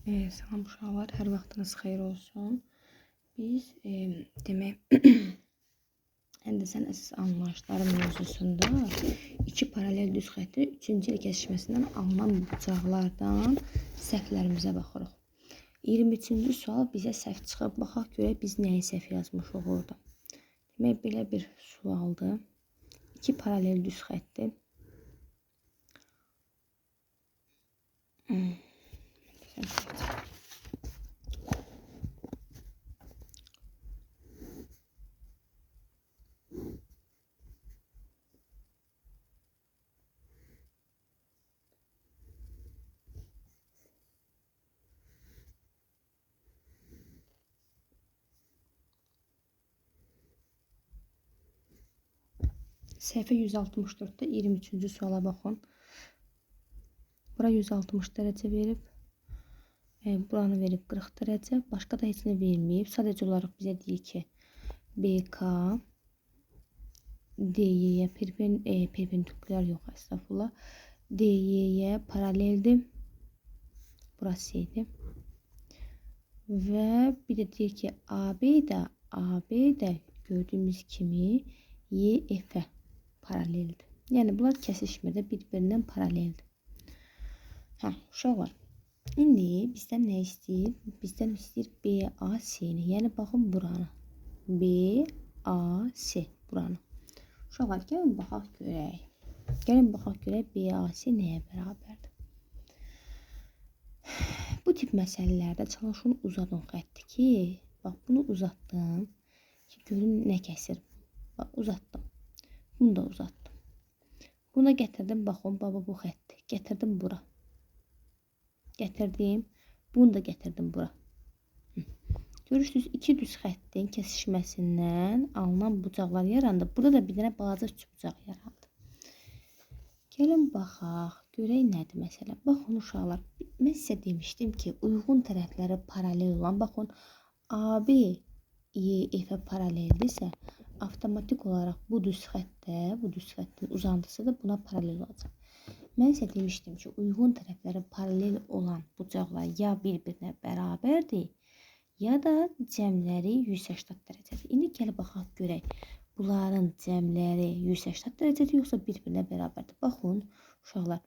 Salam uşaqlar, hər vaxtınız xeyir olsun. Biz demək həndəsən əsas anlayışları mövzusunda iki paralel düz xətti üçüncü il kəsişməsindən alınan bucaqlardan səhvlərimizə baxırıq. 23-cü sual bizə səhv çıxıb. Baxaq görək biz nəyi səhv yazmışıq orada. Demək belə bir sualdır. İki paralel düz xətti. Səhifə 164-də 23-cü suala baxın. Bura 160 dərəcə verib. Buranı verib 40 dərəcə. Başqa da heç nə verməyib. Sadəcə olaraq bizə deyir ki, BK DY-yə perpendikulyar yox, əstəğfurullah. DY-yə paraleldir. Burası idi. Və bir də deyir ki, AB də gördüyümüz kimi YF-ə paraleldir. Yəni bunlar kəsişmir də bir-birindən paraleldir. Uşaqlar, indi bizdən nə istəyir? Bizdən istəyir BAC-ni. Yəni baxın buranı. BAC buranı. Uşaqlar, gəlin baxaq görək. BAC nəyə bərabərdir? Bu tip məsələlərdə çalışın uzadın xətti ki, bax bunu uzatdım ki, görün nə kəsir. Bax uzatdım. Bunu da uzatdım. Buna gətirdim, baxın, baba bu xətti. Gətirdim bura. Gətirdim. Bunu da gətirdim bura. Görürsünüz, iki düz xəttin kəsişməsindən alınan bucaqlar yarandı. Burada da bir dənə balaca üçbucaq yarandı. Gəlin baxaq, görək nədir məsələ. Baxın uşaqlar, mən sizə demişdim ki, uyğun tərəfləri paralel olan, baxın, AB YF-ə paraleldirsə, avtomatik olaraq bu düz xəttin uzantısı da buna paralel olacaq. Mən sizə demişdim ki, uyğun tərəfləri paralel olan bucaqlar ya bir-birinə bərabərdir, ya da cəmləri 180 dərəcədir. İndi gəl baxaq görək, bunların cəmləri 180 dərəcədir, yoxsa bir-birinə bərabərdir. Baxın, uşaqlar,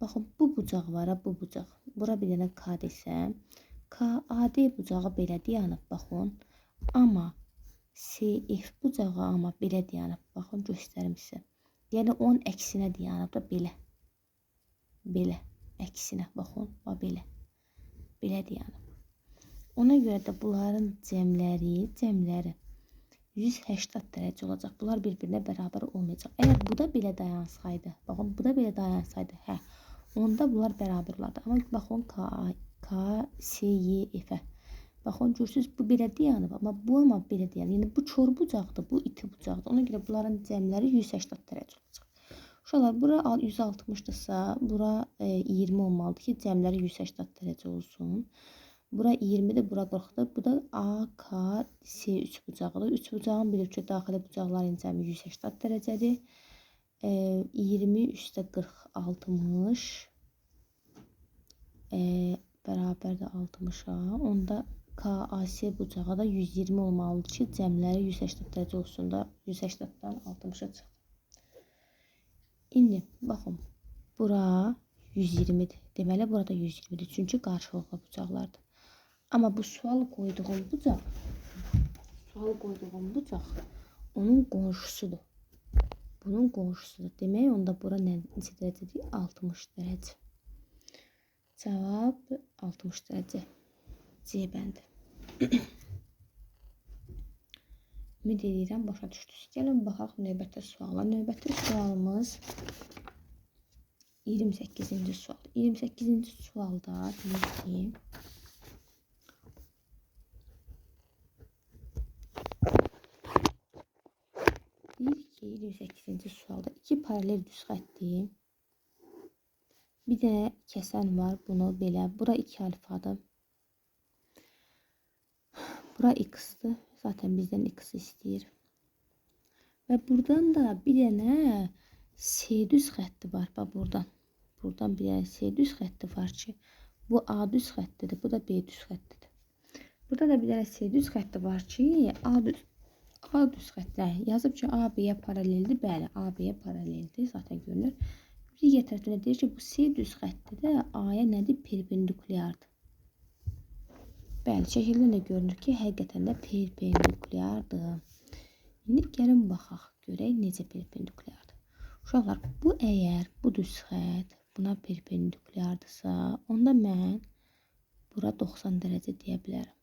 baxın, bu bucaq var, bu bucaq. Bura bir dənə K desəm, KAD bucağı belə dayanıb, baxın. Amma CF bucağı belə dayanıb, baxın, göstərim sizə. Yəni, onun əksinə dayanıb da belə. Belə, əksinə, baxın, belə. Belə dayanıb. Ona görə də bunların cəmləri 180 dərəcə olacaq. Bunlar bir-birinə bərabər olmayacaq. Əgər bu da belə dayansaydı, baxın, bu da belə dayansaydı, onda bunlar bərabər olardı. Amma baxın, KCYF-ə. Baxın, görürsünüz, bu belə dayanıb, amma belə dayanıb. Yəni, bu çor bucaqdır, bu iti bucaqdır. Ona görə bunların cəmləri 180 dərəcə olacaq. Uşaqlar, bura 160-dırsa, bura 20 olmalıdır ki, cəmləri 180 dərəcə olsun. Bura 20-dir, bura 40-dır. Bu da AKC3 bucağıdır. 3 bucağın bilir ki, daxili bucaqların cəmi 180 dərəcədir. 20 üstə 40, 60. Bərabərdir 60-a. Onda KAC bucağı da 120 olmalıdır ki, cəmləri 180 dərəcə olsun da 180-dən 60-a çıxır. İndi, baxın, bura 120-dir. Deməli, burada 120-dir. Çünki qarşılıqlı bucaqlardır. Amma bu sual qoyduğum bucaq onun qonşusudur. Bunun qonşusudur. Demək, onda bura neçə dərəcədir? 60 dərəcə. Cavab 60 dərəcə. C bəndi. Ümid edirəm, başa düşdünüz. Gəlin, baxaq növbəti suala. Növbəti sualımız 28-ci sual. 28-ci sualda deyir ki, 28-ci sualda iki paralel düz xətti, bir dənə kəsən var, bunu belə, bura 2 alfadır, bura x-dır, zaten bizdən x istəyir və buradan da bir dənə C düz xətti var, buradan bir dənə C düz xətti var ki, Bu A düz xəttidir, bu da B düz xəttidir. Burada da bir dənə C düz xətti var ki, A düz xəttlə yazıb ki, A B-yə paraleldir. Bəli, A B-yə paraleldir, zaten görünür. Digər tərəfdə deyir ki, bu C düz xətti də A-ya nədir? Perpendikulyardır. Bəli, şəkildən də görünür ki, həqiqətən də perpendikulyardır. İndi gəlin baxaq, görək necə perpendikulyardır. Uşaqlar, bu əgər bu düz xətt buna perpendikulyardırsa, onda mən bura 90 dərəcə deyə bilərəm.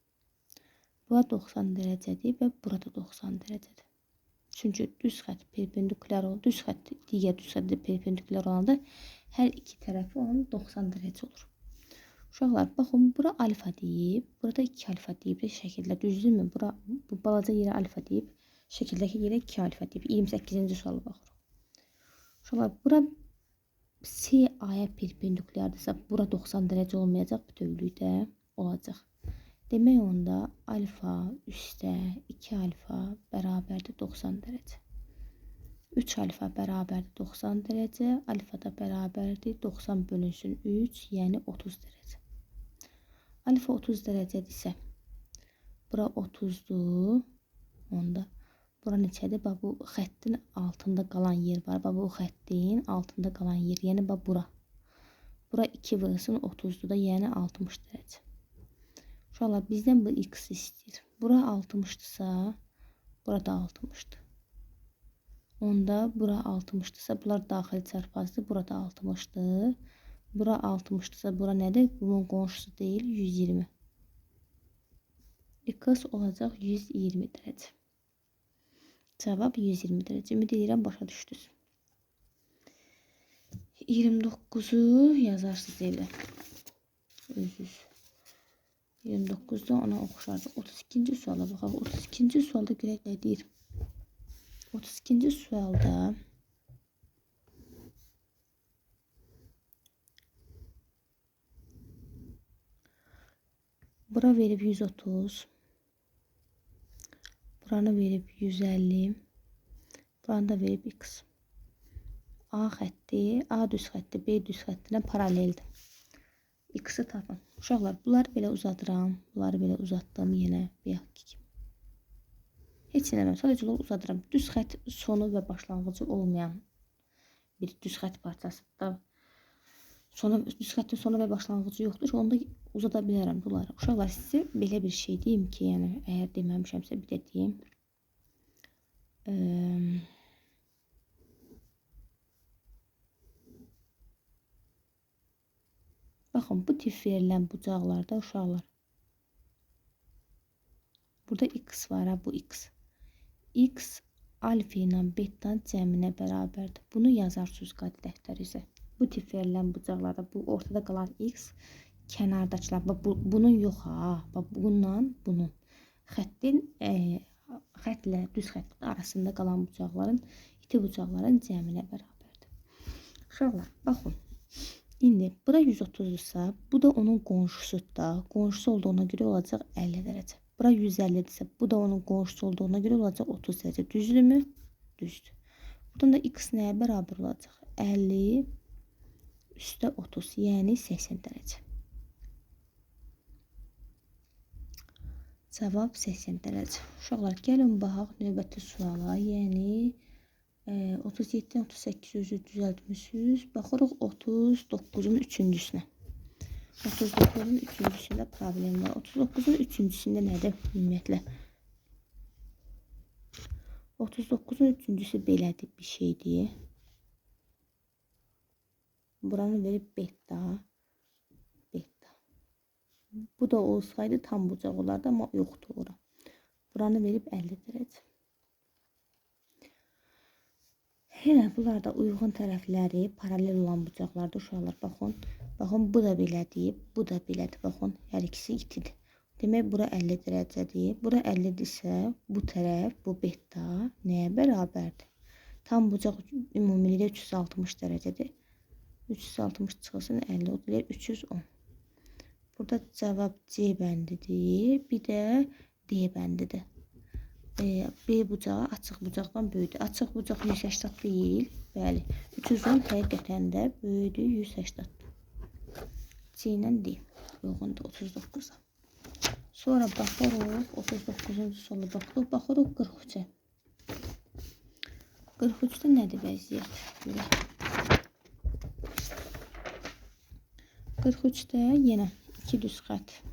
Bura 90 dərəcədir və burada 90 dərəcədir. Çünki düz xətt perpendikulyar olur. Düz xətt digər düz xəttə perpendikulyar olanda hər iki tərəfi onun 90 dərəcə olur. Uşaqlar, baxın, bura alfa deyib, burada 2 alfa deyib şəkildə, düzdürmü? Bura bu balaca yerə alfa deyib, şəkildəki yerə 2 alfa deyib. 28-ci suala baxırıq. Uşaqlar, bura C A-ya perpendikulyardırsa, bura 90 dərəcə olmayacaq, bütövlükdə olacaq. Demək onda alfa üstə 2 alfa bərabərdir 90 dərəcə. 3 alfa bərabərdir 90 dərəcə, alfa da bərabərdir 90 bölünsün 3, yəni 30 dərəcə. Alfa 30 dərəcədirsə, bura 30-dur, onda bura neçədir? Bax, bu xəttin altında qalan yer var. Bax, bu xəttin altında qalan yer, yəni bax, bura. Bura 2 vurulsun 30-dur da, yəni 60 dərəcə. Uşaqlar, bizdən bu x istəyir. Bura 60-dırsa, bura da 60-dır. Onda bura 60-dırsa, bunlar daxili çarpazdır, bura da 60-dır. Bura 60-dırsa, bura nədir? Bunun qonşusu deyil, 120. X olacaq 120 dərəcə. Cavab 120 dərəcə. Ümid edirəm, başa düşdünüz. 29-u yazarsınız elə. Özünüz. 29-da ona oxşardır. 32-ci suala baxaq. 32-ci sualda görək nə deyir. 32-ci sualda bura verib 130, buranı verib 150, buranı da verib x. A xətti, A düz xətti, B düz xəttinə paraleldir. X-i tapın. Uşaqlar, bunları belə uzadıram, bunları belə uzatdım yenə bayaqki kimi. Heç eləməm, sadəcə olaraq uzadıram. Düz xətt sonu və başlanğıcı olmayan bir düz xətt parçasında düz xəttin sonu və başlanğıcı yoxdur. Onu da uzada bilərəm bunları. Uşaqlar, sizə belə bir şey deyim ki, yəni əgər deməmişəmsə bir də deyim. Baxın, bu tip verilən bucaqlarda uşaqlar. Burada x var, bu x. X alfa ilə bettanın cəminə bərabərdir. Bunu yazarsınız qeyd dəftərinizə. Bu tip verilən bucaqlarda bu ortada qalan x kənardakılar. Bunun yox ha. Bunun. Xəttlə düz xəttin arasında qalan bucaqların iti bucaqların cəminə bərabərdir. Uşaqlar, baxın. İndi bura 130-dursa, bu da onun qonşusudur. Qonşusu olduğuna görə olacaq 50 dərəcə. Bura 150-dirsə, bu da onun qonşusu olduğuna görə olacaq 30 dərəcə. Düzdürmü? Düzdür. Buradan da x nəyə bərabər olacaq? 50 üstə 30, yəni 80 dərəcə. Cavab 80 dərəcə. Uşaqlar, gəlin baxaq növbəti suala, yəni 37-dən 38 özü düzəltmişsiniz. Baxırıq 39-un üçüncüsünə. 39-un üçüncüsündə problem var. 39-un üçüncüsündə nədir ümumiyyətlə? 39-un üçüncüsü belədir bir şeydir. Buranı verib beta. Bu da olsaydı tam bucaq olardı, amma yoxdur ora. Buranı verib 50 dərəcə. Yenə bunlar da uyğun tərəfləri paralel olan bucaqlardır uşaqlar. Baxın, bu da belədir, bu da belədir. Baxın, hər ikisi itidir. Demək, bura 50 dərəcədir. Bura 50-dirsə, bu tərəf, bu beta nəyə bərabərdir? Tam bucaq ümumilikdə 360 dərəcədir. 360 çıxılsın 50, o deyir 310. Burada cavab C bəndidir, bir də D bəndidir. B bucağı açıq bucaqdan böyüdür. Açıq bucaq 180 deyil. Bəli. 310 həqiqətən də böyüdür 180. C ilə D. uyğundur 39-a. Sonra baxırıq 39-cu solu baxırıq 43-ə. 43-də nədir vəziyyət? 43-də yenə 2 düz xətt.